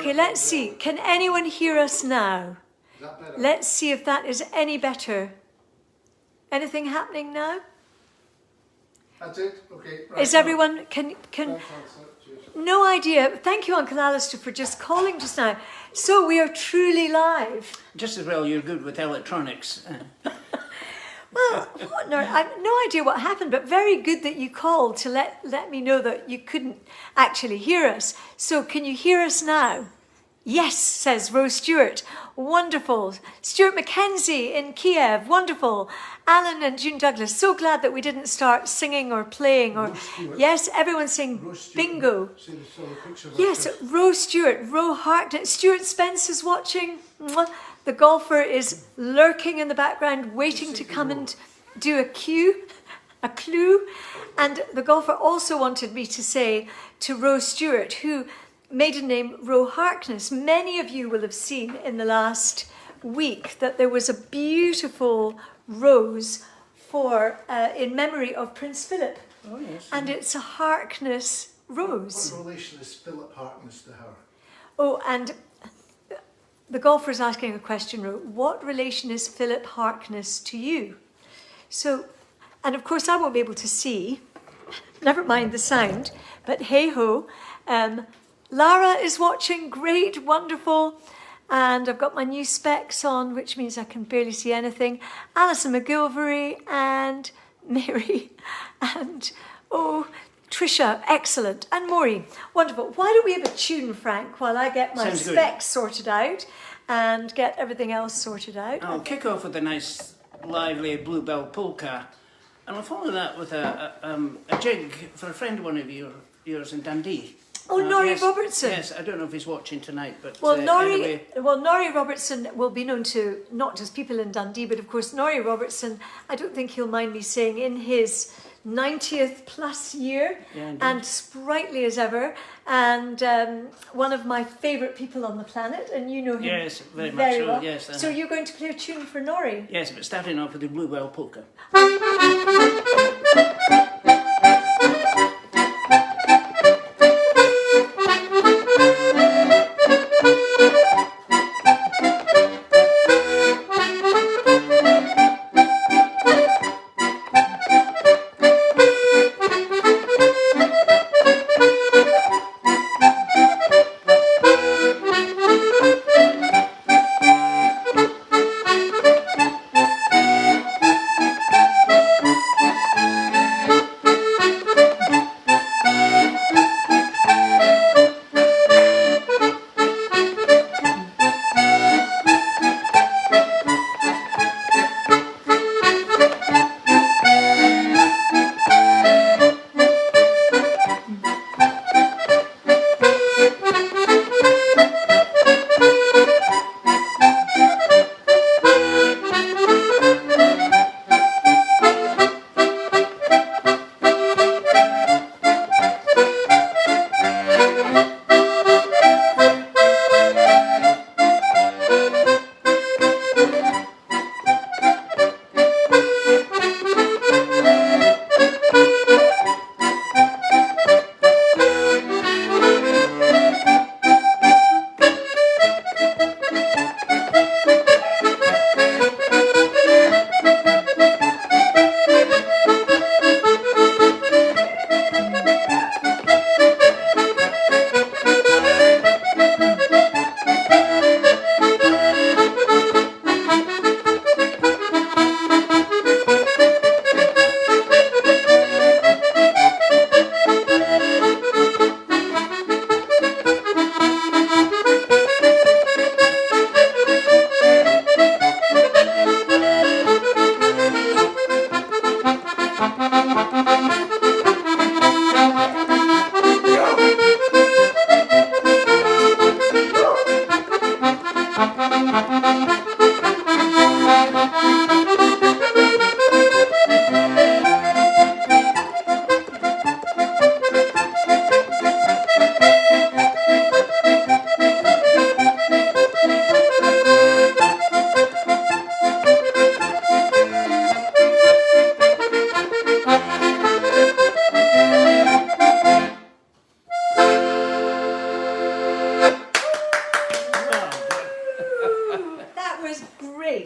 Okay, let's see. Can anyone hear us now? Is that better? Let's see if that is any better. Anything happening now? That's it? Okay. Right. Is everyone, can, Cheers. no idea. Thank you, Uncle Alistair, for just calling just now. So we are truly live. Just as well you're good with electronics. Well, no, I've no idea what happened, but very good that you called to let me know that you couldn't actually hear us. So can you hear us now? Yes, says Rose Stewart. Wonderful. Stuart Mackenzie in Kiev. Wonderful. Alan and June Douglas. So glad that we didn't start singing or playing. Or yes, everyone's saying bingo. Yes, Rose Stewart, Ro Hartnett. Stuart Spence is watching. Mwah. The golfer is lurking in the background, waiting to come and do a clue. And the golfer also wanted me to say to Rose Stewart, who maiden name Ro Harkness. Many of you will have seen in the last week that there was a beautiful rose for in memory of Prince Philip. Oh, yes. And it's a Harkness rose. What relation is Philip Harkness to her? Oh, and the golfer is asking a question, Ro. What relation is Philip Harkness to you? So, and of course I won't be able to see, never mind the sound, but hey ho. Lara is watching, great, wonderful. And I've got my new specs on, which means I can barely see anything. Alison McGilvery and Mary and, Trisha, excellent. And Maureen, wonderful. Why don't we have a tune, Frank, while I get my specs sorted out and get everything else sorted out. I'll kick off with a nice, lively Bluebell polka. And I'll follow that with a jig for a friend of one of yours in Dundee. Oh, Norrie yes, Robertson. Yes, I don't know if he's watching tonight, but well, anyway. Norrie Robertson will be known to not just people in Dundee, but of course Norrie Robertson, I don't think he'll mind me saying, in his 90th plus year, and sprightly as ever, and one of my favourite people on the planet, and you know him yes, very much very so, well. yes. So you're going to play a tune for Norrie? Yes, but starting off with the Bluebell polka.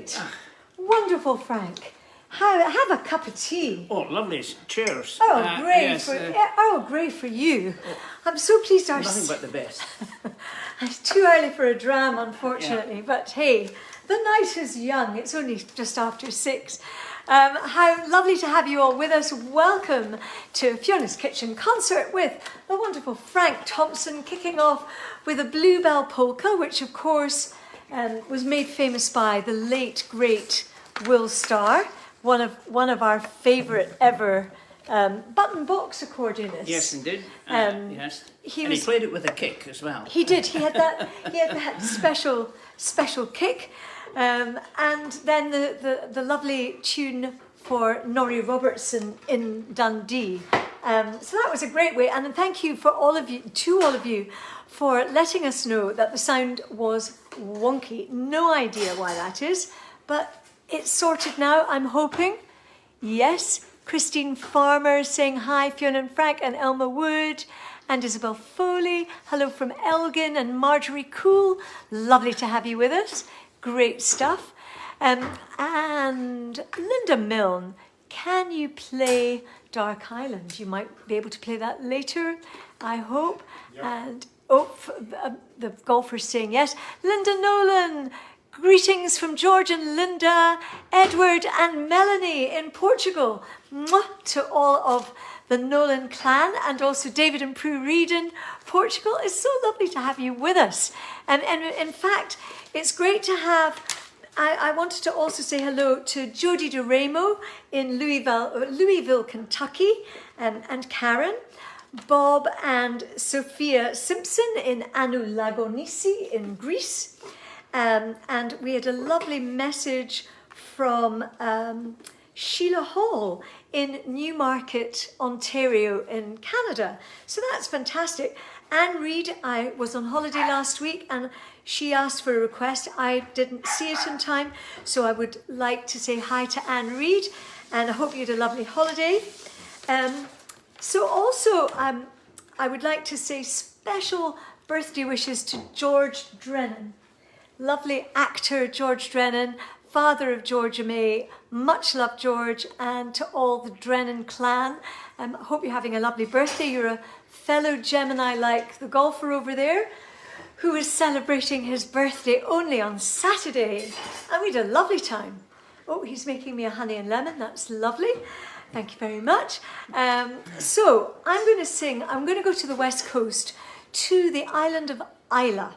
great. Wonderful, Frank. Have a cup of tea. Oh, lovely. Cheers. Oh, great. Yes, Great for you. I'm so pleased our... nothing but the best. It's too early for a dram, unfortunately, but hey, the night is young. It's only just after 6. How lovely to have you all with us. Welcome to Fiona's Kitchen Concert with the wonderful Frank Thomson, kicking off with a Bluebell polka, which of course was made famous by the late, great Will Starr, one of our favourite ever button box accordionists. Yes, indeed. Yes. He played it with a kick as well. He did. He had that special kick, and then the lovely tune for Norrie Robertson in Dundee. So that was a great way, and thank you for all of you for letting us know that the sound was wonky. No idea why that is, but it's sorted now, I'm hoping. Yes, Christine Farmer saying hi, Fiona and Frank, and Elma Wood, and Isabel Foley. Hello from Elgin, and Marjorie Cool. Lovely to have you with us. Great stuff. And Linda Milne, can you play Dark Island? You might be able to play that later, I hope. Yep. And the golfer's saying yes. Linda Nolan, greetings from George and Linda, Edward and Melanie in Portugal. Mwah, to all of the Nolan clan, and also David and Prue Reed in Portugal. It's so lovely to have you with us. And in fact, it's great to have... I wanted to also say hello to Jody DeRamo in Louisville, Kentucky, and Karen, Bob and Sophia Simpson in Anulagonisi in Greece. And we had a lovely message from Sheila Hall in Newmarket, Ontario in Canada. So that's fantastic. Anne Reid, I was on holiday last week and she asked for a request. I didn't see it in time, so I would like to say hi to Anne Reid, and I hope you had a lovely holiday. So also, I would like to say special birthday wishes to George Drennan. Lovely actor George Drennan, father of Georgia May. Much love, George, and to all the Drennan clan. I hope you're having a lovely birthday. You're a fellow Gemini like the golfer over there, who is celebrating his birthday only on Saturday. And we had a lovely time. Oh, he's making me a honey and lemon. That's lovely. Thank you very much. So I'm going to go to the West Coast, to the island of Isla.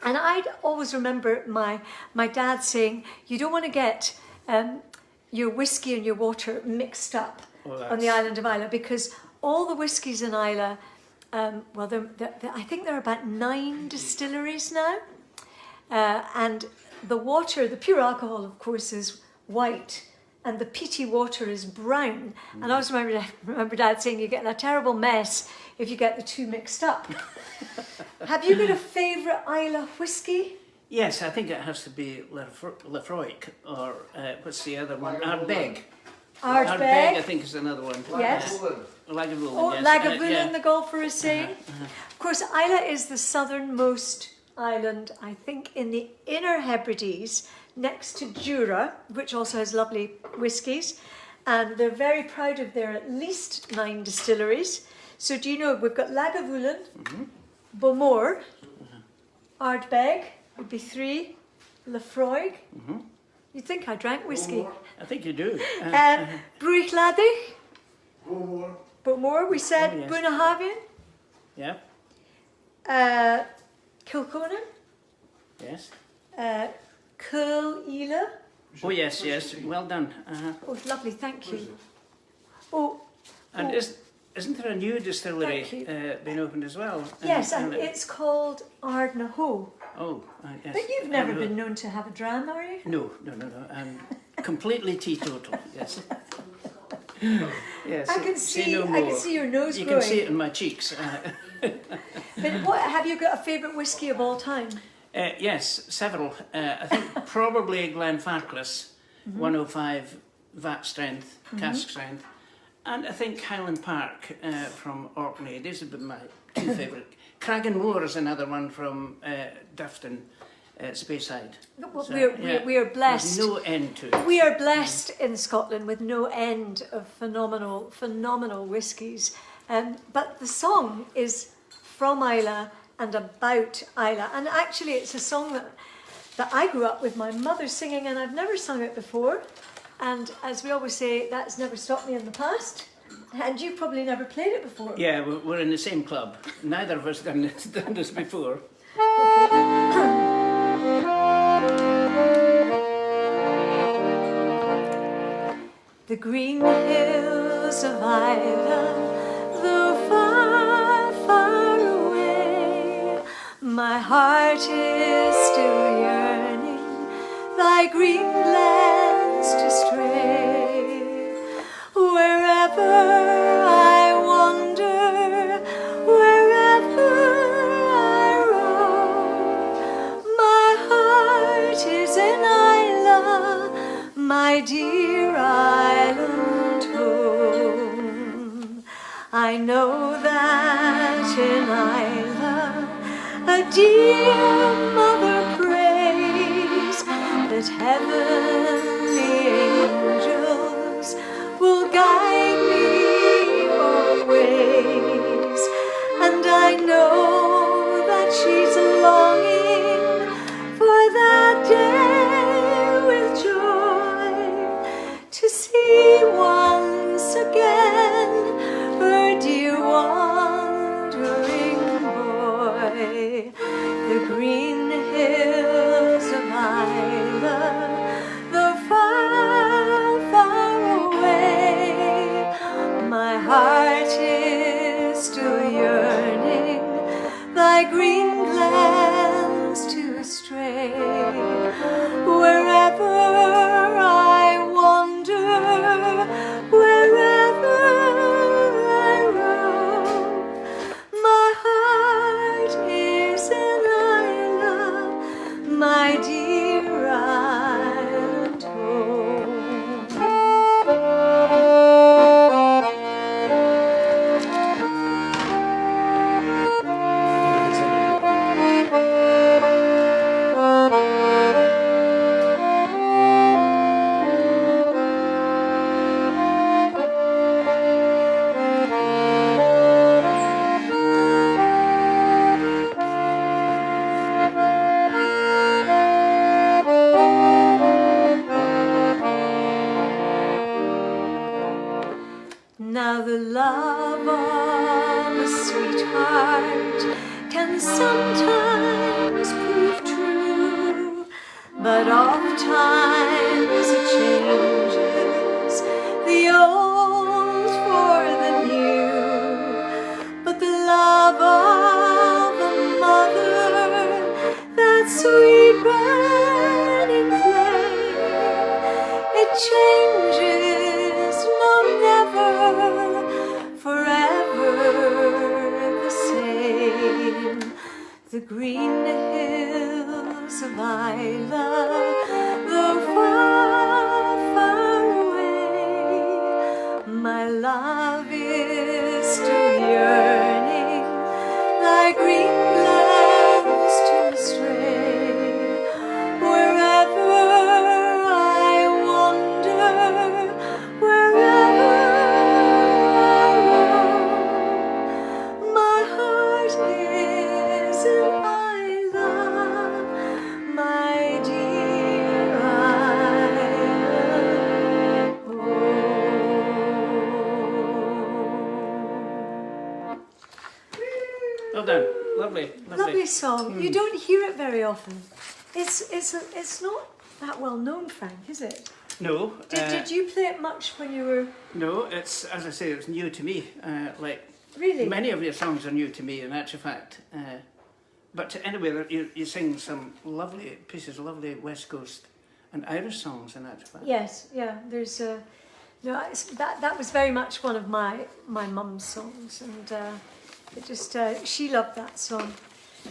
And I'd always remember my dad saying, you don't want to get your whiskey and your water mixed up on the island of Isla, because all the whiskies in Isla, I think there are about 9 distilleries now. And the water, the pure alcohol, of course, is white, and the peaty water is brown. And I always remember Dad saying, you're getting a terrible mess if you get the two mixed up. Have you got a favourite Isla whiskey? Yes, I think it has to be Lefroy, or what's the other one? Ardbeg. Ardbeg, I think, is another one. Yes. Lagavulin. Oh, yes. Lagavulin, the golfer is saying. Of course, Isla is the southernmost island, I think, in the Inner Hebrides, next to Jura, which also has lovely whiskies. And they're very proud of their at least 9 distilleries. So do you know, we've got Lagavulin, Beaumont, Ardbeg would be 3, Lefroy. You'd think I drank whiskey. I think you do. Bruichladdich, Beaumont, we said. Oh, yes. Bunnahabhain. Yeah. Kilconan. Yes. Cool Ela. Oh yes, yes. Well done. Oh, lovely, thank you. Oh. And isn't there a new distillery being opened as well? Yes, and it's called Ardnahoe. Oh, yes. But you've never been known to have a dram, are you? No. I'm completely teetotal. Yes. Yes. I can see your nose you growing. can see it in my cheeks. But what have you got a favourite whiskey of all time? Yes, several. I think probably Glenfarclas, 105 vat strength, cask strength, and I think Highland Park from Orkney. These have been my 2 favourite. Craggan Moor is another one from Dufton. Speyside. Well, So, we are blessed. There's no end to it. We are blessed in Scotland with no end of phenomenal whiskies. But the song is from Islay and about Islay. And actually it's a song that I grew up with my mother singing, and I've never sung it before. And as we always say, that's never stopped me in the past. And you've probably never played it before. Yeah, we're in the same club. Neither of us done this before. The green hills of Ireland, though far, far away, my heart is still yearning, thy green lands to stray. Wherever I wander, wherever I roam, my heart is in Islay, my dear island home. I know that in Islay a dear mother prays that heavenly angels will guide me always, and I know that she's longing for that day with joy, to see once again her dear wandering boy. The green hills of Islay, though far, far away, my heart is still yearning, thy green lands to stray. Wherever I wander, wherever I roam, my heart is in Islay, my dear island home. Now the love of a sweetheart can sometimes prove true, but oft times it changes the old for the new. But the love of a mother, that sweet burning flame, it changes, no, never, forever the same. The green hills of Islay, though far, far away, my love is still yearning, thy green lands to stray. Wherever I wander, wherever I roam, my heart is in Islay, my dear island home. Well done. Lovely. Lovely song. You don't hear it very often. It's not that well known, Frank, is it? No. Did you play it much when you were... No, it's, as I say, it's new to me. Like Really? many of your songs are new to me, in actual fact. But anyway, you sing some lovely pieces, lovely West Coast and Irish songs, in actual fact. Yes, yeah. There's no, that was very much one of my mum's songs, and it just she loved that song.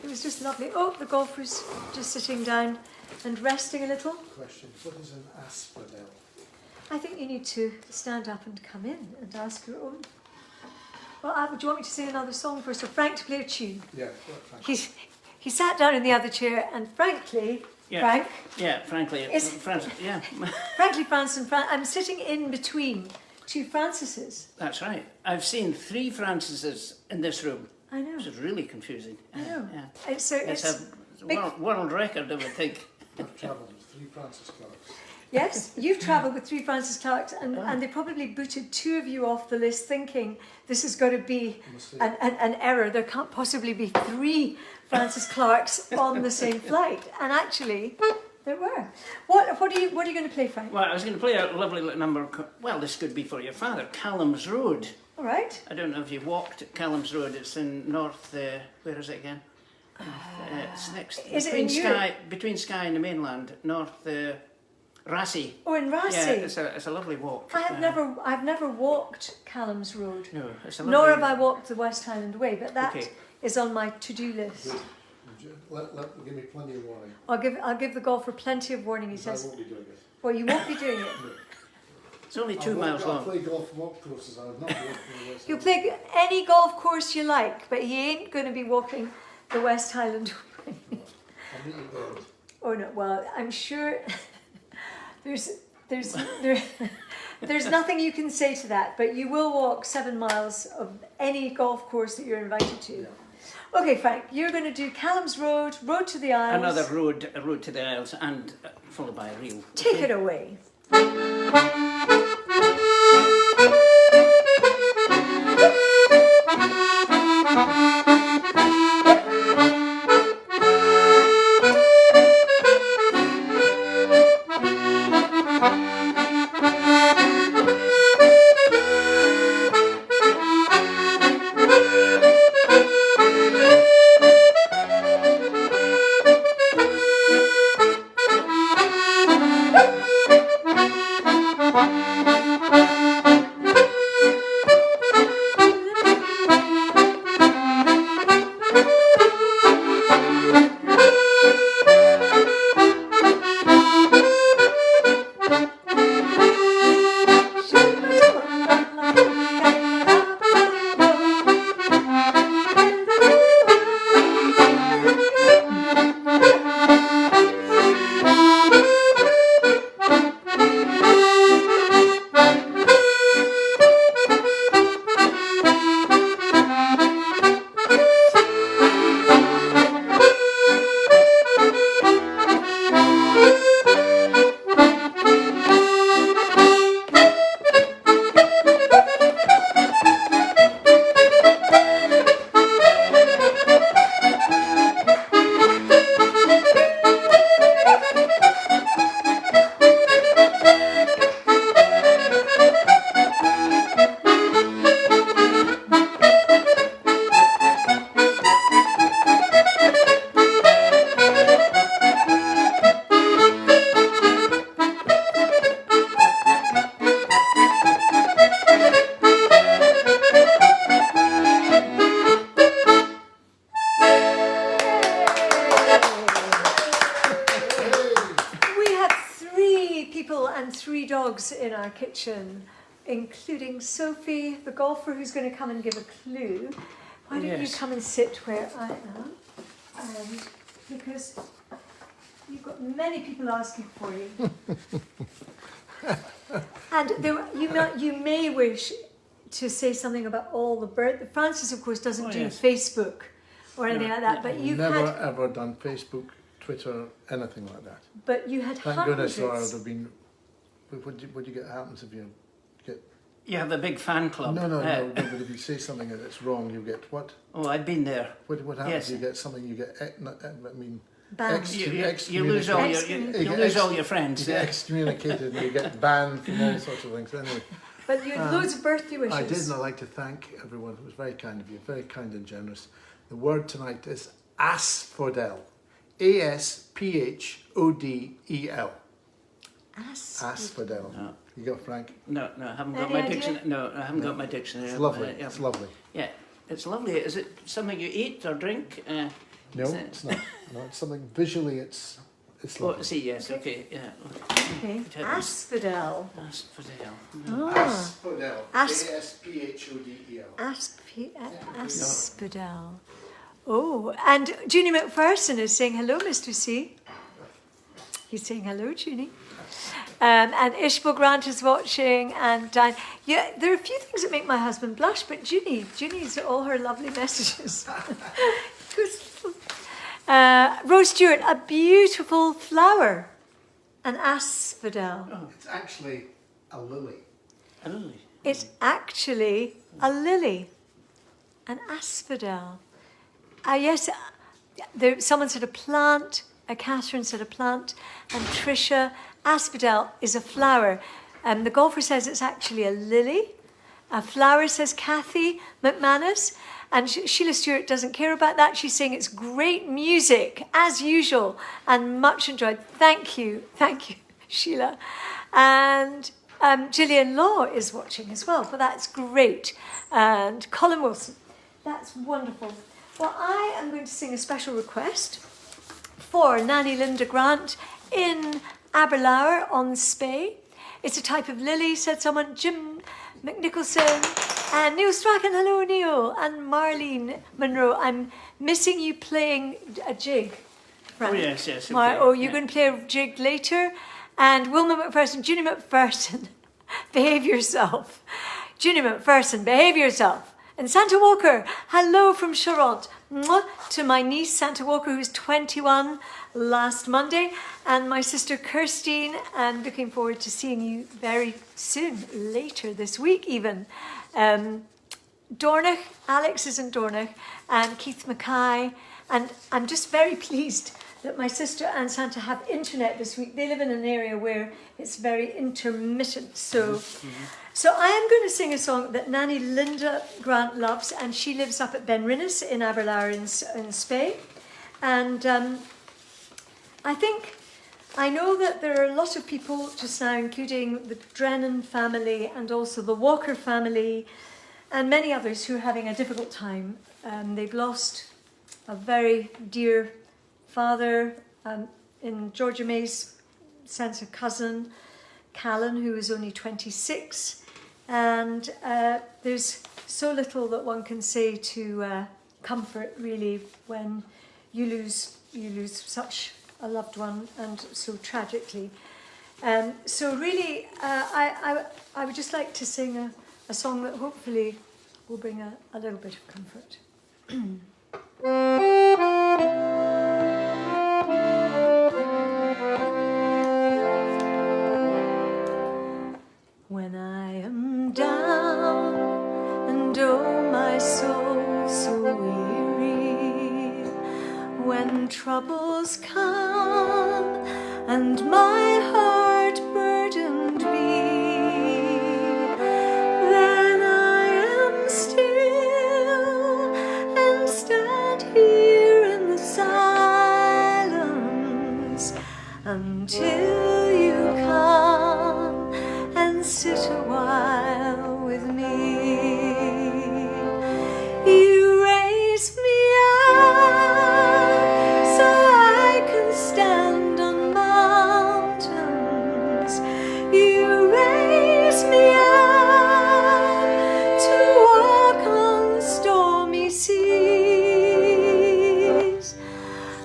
It was just lovely. Oh, the golfer's just sitting down and resting a little. Question, what is an asphodel? I think you need to stand up and come in and ask your own. Well, do you want me to sing another song first, or Frank to play a tune? Yeah, what, thank you. he sat down in the other chair, and frankly, Yeah. Frank, Frankly, yeah. frankly, I'm sitting in between two Francises. That's right. I've seen 3 Francises in this room. I know. Which is really confusing. I know. Yeah. It's a big- world record, I would think. I've travelled with 3 Francis Clarks. Yes, you've travelled with 3 Francis Clarks, and they probably booted 2 of you off the list, thinking this has got to be an error. There can't possibly be 3 Francis Clarks on the same flight, and actually, there were. What are you going to play, Frank? Well, I was going to play a lovely little number. Well, this could be for your father. Callum's Road. All right. I don't know if you've walked Callum's Road. It's in North. Where is it again? It's next. Is it in Europe? Between Skye and the mainland, North. Rassy. Oh, in Rassy. Yeah, it's a lovely walk. I've never walked Callum's Road. No, it's a lovely. Nor have I walked the West Highland Way, but that is Okay. on my to-do list. Give me plenty of warning. I'll give the golfer plenty of warning. He Because I says, won't be doing it. "Well, you won't be doing it. It's only 2 miles I'll long. play golf walk courses. I would not walk the West He'll Highland. play any golf course you like, but he ain't going to be walking the West Highland Way." I'll meet you there. Oh no! Well, I'm sure there's nothing you can say to that, but you will walk 7 miles of any golf course that you're invited to. Yeah. Okay, Frank, you're going to do Callum's Road, Road to the Isles. Another a road to the Isles, and followed by a reel. Take it away. And 3 dogs in our kitchen, including Sophie, the golfer, who's going to come and give a clue. Why don't you come and sit where I am? Because you've got many people asking for you. And you may wish to say something about all the birds. Francis, of course, doesn't do Facebook or anything like that, but you've never ever done Facebook, Twitter, anything like that. But you had Thank hundreds. goodness, or I'd have been. What do you get happens if you get? You have the big fan club. No. But if you say something that's wrong, you get what? Oh, I've been there. What happens? Yes. You get something. You get. Banned. You lose all your friends. You get excommunicated and you get banned from all sorts of things. Anyway. But you had loads of birthday wishes. I did, and I'd like to thank everyone. It was very kind of you, very kind and generous. The word tonight is asphodel. ASPHODEL. Asphodel. No. You got Frank? No, I haven't got Any my idea? dictionary. No, I haven't got my dictionary. It's lovely. It's lovely. Yeah, it's lovely. Is it something you eat or drink? No, it's not. No, it's something visually. It's lovely. Oh, see, yes, okay, yeah. Okay. Asphodel. Asphodel. Asphodel. Asp- ASPHODEL. Asphodel. Oh, and Junie McPherson is saying hello, Mr. C. He's saying hello, Junie. And Ishbel Grant is watching, and Diane. Yeah, there are a few things that make my husband blush, but Junie's all her lovely messages. Rose Stewart, a beautiful flower, an asphodel. Oh, It's actually a lily. a lily. It's actually a lily, an asphodel. Yes, someone said a plant, Catherine said a plant, and Tricia, asphodel is a flower. The golfer says it's actually a lily. A flower, says Kathy McManus. And Sheila Stewart doesn't care about that. She's saying it's great music, as usual, and much enjoyed. Thank you, Sheila. And Gillian Law is watching as well, but that's great. And Colin Wilson, that's wonderful. Well, I am going to sing a special request for Nanny Linda Grant in Aberlour on Spey. It's a type of lily, said someone. Jim McNicholson and Neil Strachan, hello Neil, and Marlene Monroe. I'm missing you playing a jig, Frank. Oh, yes. Okay. You're going to play a jig later. And Wilma McPherson, Junie McPherson, behave yourself. Junie McPherson, behave yourself. And Santa Walker, hello from Charente. Mwah, to my niece Santa Walker, who's 21 last Monday, and my sister Kirstine, and looking forward to seeing you very soon, later this week even. Dornoch, Alex is in Dornoch, and Keith Mackay, and I'm just very pleased that my sister and Santa have internet this week. They live in an area where it's very intermittent, so I am going to sing a song that Nanny Linda Grant loves, and she lives up at Benrinnes in Aberlour in Spey. And I know that there are a lot of people just now, including the Drennan family and also the Walker family and many others who are having a difficult time. They've lost a very dear father, in Georgia May's sense, a cousin, Callum, who is only 26. And there's so little that one can say to comfort, really, when you lose such a loved one, and so tragically. So really, I would just like to sing a song that hopefully will bring a little bit of comfort. When I am down and oh my soul so weary, when troubles come and my heart burdened be, then I am still and stand here in the silence until you come and sit a while with me. You raise me up so I can stand on mountains. You raise me up to walk on stormy seas.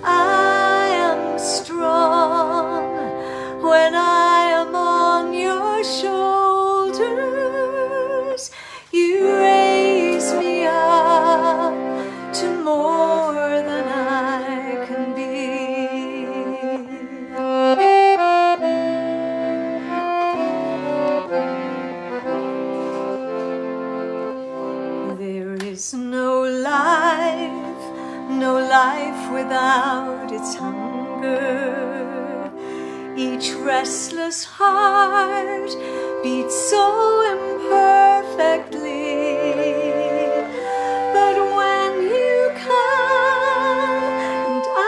I am strong when I am on your shoulders. You raise me up to more than I can be. There is no life without its hunger. Each restless heart beats so imperfectly. But when you come and I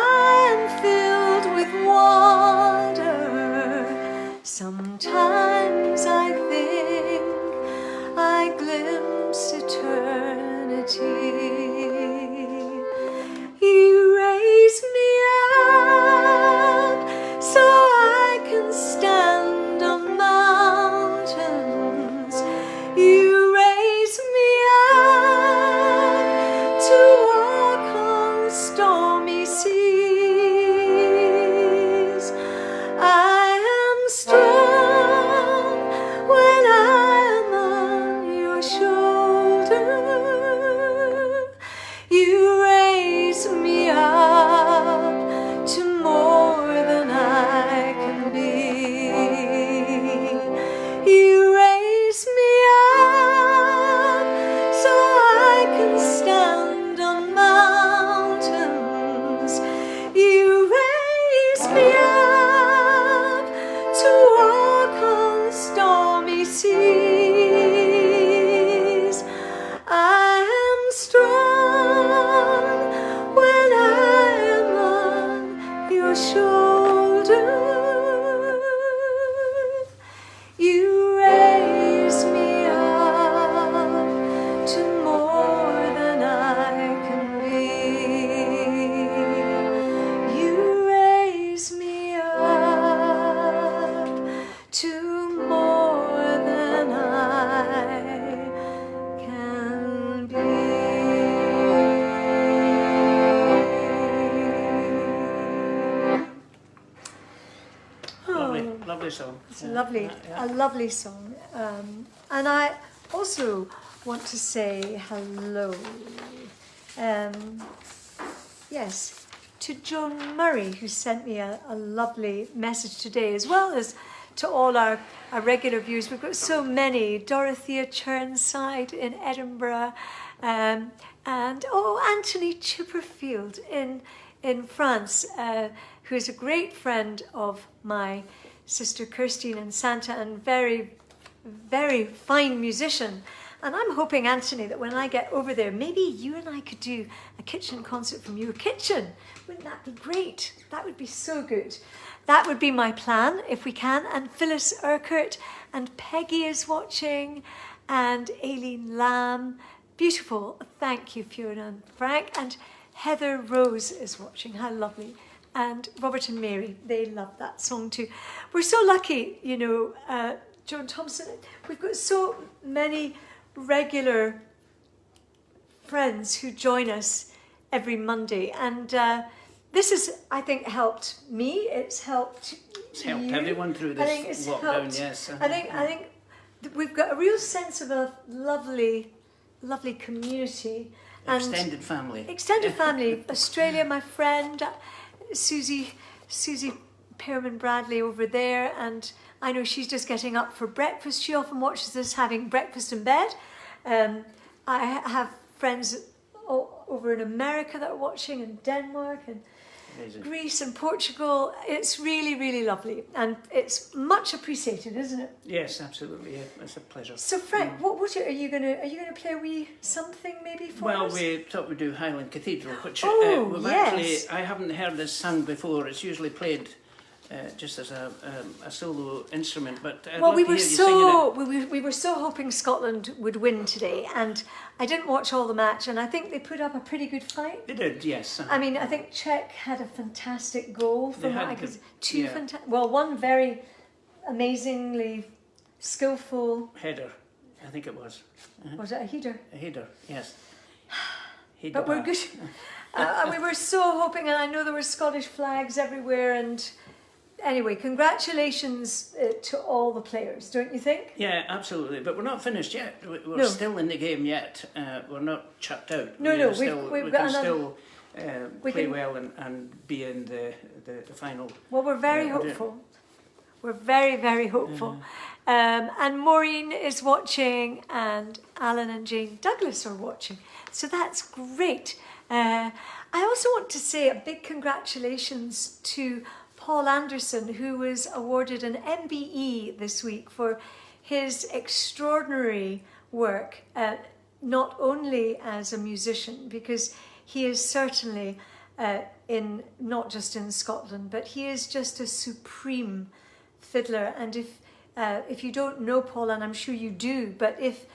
am filled with wonder, sometimes I think I glimpse eternity. You raise me up so I can stand on mountains. You raise shoulder. You raise me up to more than I can be. You raise me up to more than I can be. Lovely song. It's a lovely song. And I also want to say hello, yes, to Joan Murray, who sent me a lovely message today, as well as to all our regular viewers. We've got so many. Dorothea Churnside in Edinburgh, and Anthony Chipperfield in France, who is a great friend of my sister Kirstine and Santa, and very, very fine musician. And I'm hoping, Anthony, that when I get over there, maybe you and I could do a kitchen concert from your kitchen. Wouldn't that be great? That would be so good. That would be my plan, if we can. And Phyllis Urquhart and Peggy is watching, and Aileen Lamb. Beautiful. Thank you, Fiona and Frank. And Heather Rose is watching. How lovely. And Robert and Mary, they love that song too. We're so lucky, you know, Joan Thompson. We've got so many regular friends who join us every Monday, and this has, I think, helped me. It's helped you. Everyone through this lockdown. Yes, I think we've got a real sense of a lovely community. Extended family. Extended family. Australia, my friend Susie Pearman Bradley over there, and I know she's just getting up for breakfast. She often watches us having breakfast in bed. I have friends over in America that are watching, in Denmark and Amazing. Greece and Portugal. It's really, really lovely, and it's much appreciated, isn't it? Yes, absolutely. Yeah, it's a pleasure. So, Frank, what are you gonna play a wee something maybe for us? Well, we thought we'd do Highland Cathedral, which Oh, actually, I haven't heard this sung before. It's usually played just as a solo instrument, but I'd love we to were hear you singing it. we were so hoping Scotland would win today, and I didn't watch all the match, and I think they put up a pretty good fight. They did, yes. I mean, I think Czech had a fantastic goal from what I could. One very amazingly skillful header, I think it was. Was it a header? A header, yes. But we're good. And we were so hoping, and I know there were Scottish flags everywhere, and anyway, congratulations to all the players, don't you think? Yeah, absolutely. But we're not finished yet. We're still in the game yet. We're not chucked out. We can still play well and be in the final. Well, we're very hopeful. We're very, very hopeful. And Maureen is watching, and Alan and Jane Douglas are watching. So that's great. I also want to say a big congratulations to Paul Anderson, who was awarded an MBE this week for his extraordinary work, not only as a musician, because he is certainly not just in Scotland, but he is just a supreme fiddler. And if you don't know Paul, and I'm sure you do, but if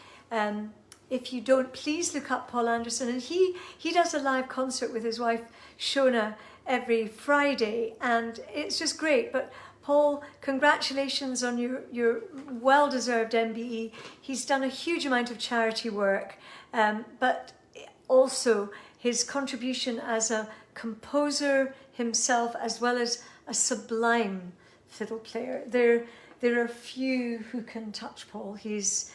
you don't, please look up Paul Anderson. And he does a live concert with his wife Fiona every Friday, and it's just great. But Paul, congratulations on your well-deserved MBE. He's done a huge amount of charity work, but also his contribution as a composer himself, as well as a sublime fiddle player. There are few who can touch Paul. He is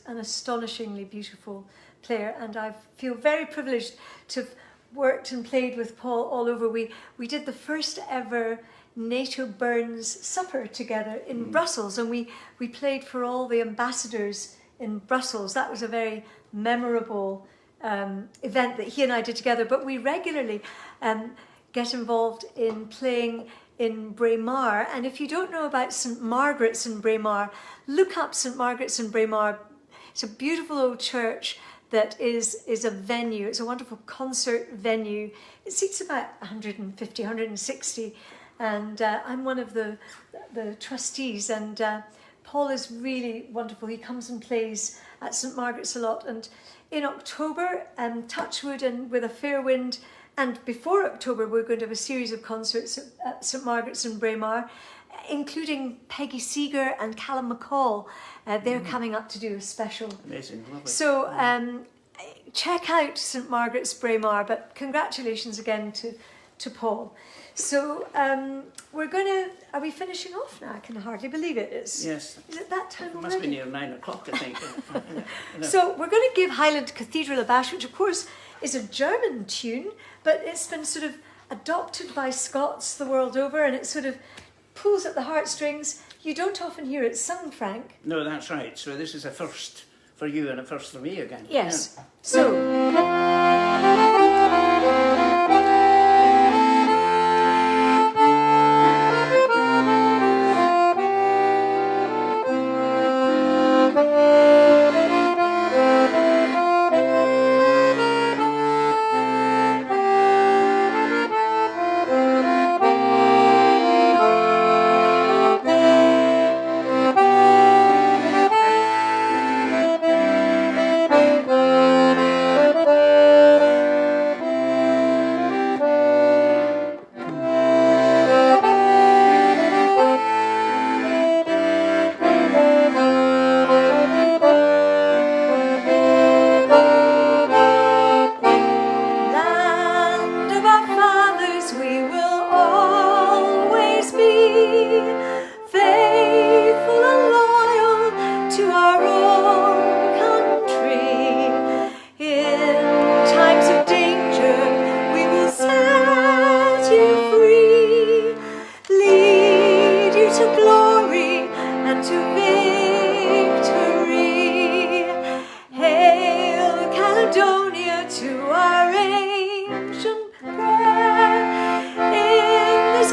an astonishingly beautiful player, and I feel very privileged to have worked and played with Paul all over. We did the first ever NATO Burns supper together in Brussels, and we played for all the ambassadors in Brussels. That was a very memorable event that he and I did together, but we regularly get involved in playing in Braemar. And if you don't know about St Margaret's in Braemar, look up St Margaret's in Braemar. It's a beautiful old church that is a venue. It's a wonderful concert venue. It seats about 150, 160, and I'm one of the trustees, and Paul is really wonderful. He comes and plays at St Margaret's a lot, and in October, Touchwood and with a fair wind, and before October we're going to have a series of concerts at St Margaret's in Braemar, including Peggy Seeger and Callum McCall. They're coming up to do a special. Amazing, lovely. So check out St Margaret's Braemar, but congratulations again to Paul. So we're going to, are we finishing off now? I can hardly believe it. Yes. Is it that time It already? must be near 9 o'clock, I think. So we're going to give Highland Cathedral a bash, which of course is a German tune, but it's been sort of adopted by Scots the world over, and it sort of pulls at the heartstrings. You don't often hear it sung, Frank. No, that's right. So this is a first for you and a first for me again. Yes. So...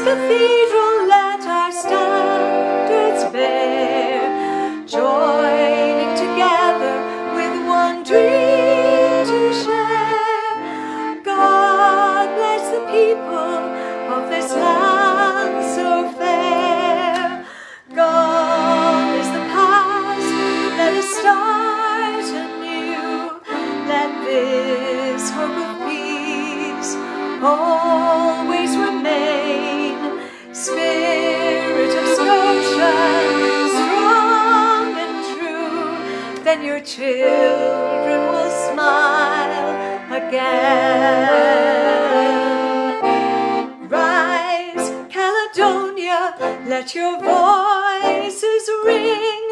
Cathedral, let our standards bear, joining together with one dream to share. God bless the people of this land so fair. God is the past, let us start anew. Let this hope of peace always remain. Spirit of Scotia, strong and true, then your children will smile again. Rise, Caledonia, let your voices ring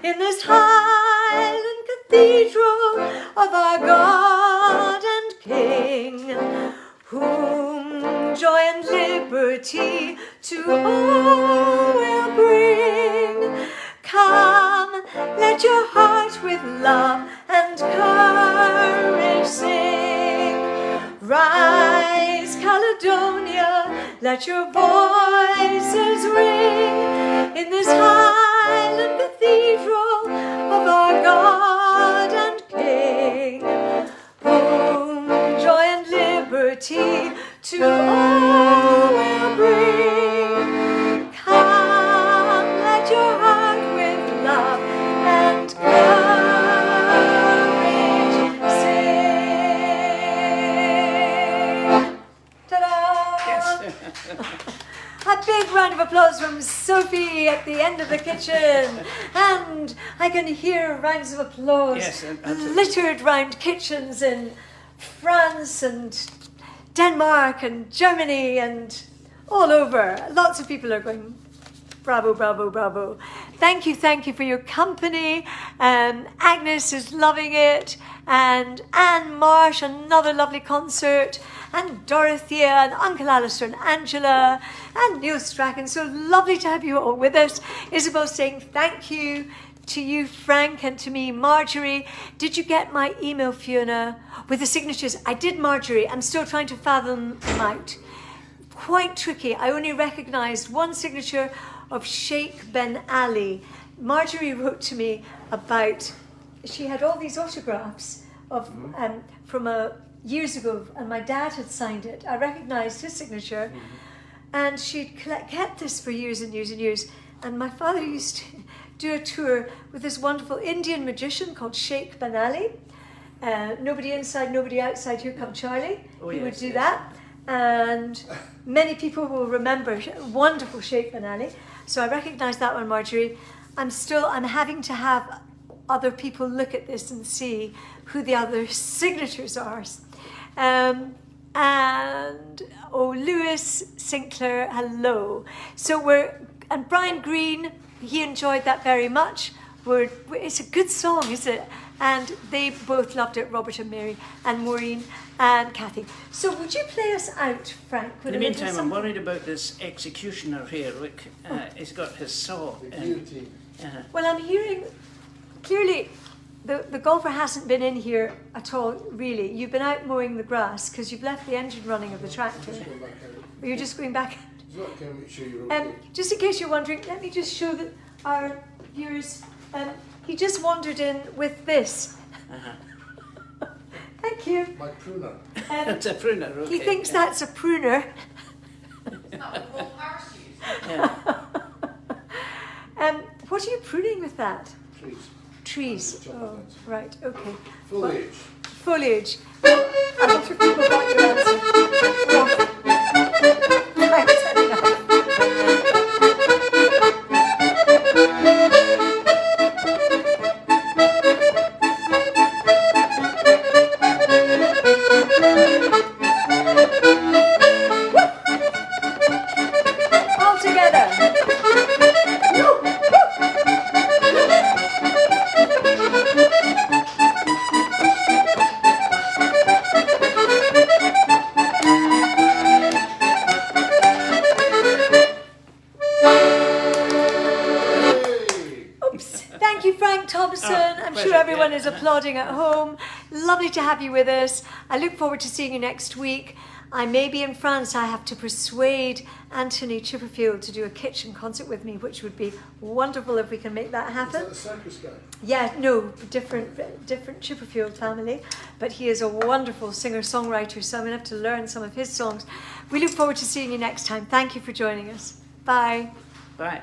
in this Highland Cathedral of our God and King, whom joy and liberty to all will bring. Come, let your heart with love and courage sing. Rise, Caledonia, let your voices ring in this Highland Cathedral of our God and King, whom joy and liberty to all will bring. Come, let your heart with love and courage sing. Ta-da! Yes. A big round of applause from Sophie at the end of the kitchen. And I can hear rounds of applause Yes, absolutely. littered round kitchens in France and Denmark and Germany and all over. Lots of people are going, bravo, bravo, bravo. Thank you for your company. Agnes is loving it. And Anne Marsh, another lovely concert. And Dorothea and Uncle Alistair and Angela and Neil Strachan. So lovely to have you all with us. Isabel saying thank you to you, Frank, and to me, Marjorie. Did you get my email, Fiona, with the signatures? I did, Marjorie. I'm still trying to fathom them out. Quite tricky. I only recognised one signature of Sheikh Ben Ali. Marjorie wrote to me about, she had all these autographs of from years ago, and my dad had signed it. I recognised his signature, and she'd kept this for years and years and years. And my father used to do a tour with this wonderful Indian magician called Sheikh Banali. Nobody inside, nobody outside, here come Charlie. He would do that. And many people will remember wonderful Sheikh Banali. So I recognise that one, Marjorie. I'm having to have other people look at this and see who the other signatures are. Lewis Sinclair, hello. And Brian Green, he enjoyed that very much. It's a good song, isn't it? And they both loved it, Robert and Mary, and Maureen and Kathy. So would you play us out, Frank? In the meantime, I'm worried about this executioner here. Look, he's got his saw. Well, I'm hearing, clearly, the golfer hasn't been in here at all, really. You've been out mowing the grass because you've left the engine running of the tractor. Or you're just going back out. Just in case you're wondering, let me just show our viewers. He just wandered in with this. Thank you. My pruner. It's a pruner, okay. He thinks that's a pruner. It's not what all Paris use. Yeah. What are you pruning with that? Trees. Trees. Oh, right, okay. Foliage. Foliage. Well, a lot of people got your answer. Oh. Thanks, enough. All together. Thank you, Frank Thomson. I'm pleasure, sure everyone yeah. is applauding at home. Lovely to have you with us. I look forward to seeing you next week. I may be in France. I have to persuade Anthony Chipperfield to do a kitchen concert with me, which would be wonderful if we can make that happen. Is that the circus guy? Yeah, no, different Chipperfield family, but he is a wonderful singer-songwriter, so I'm going to have to learn some of his songs. We look forward to seeing you next time. Thank you for joining us. Bye. Bye.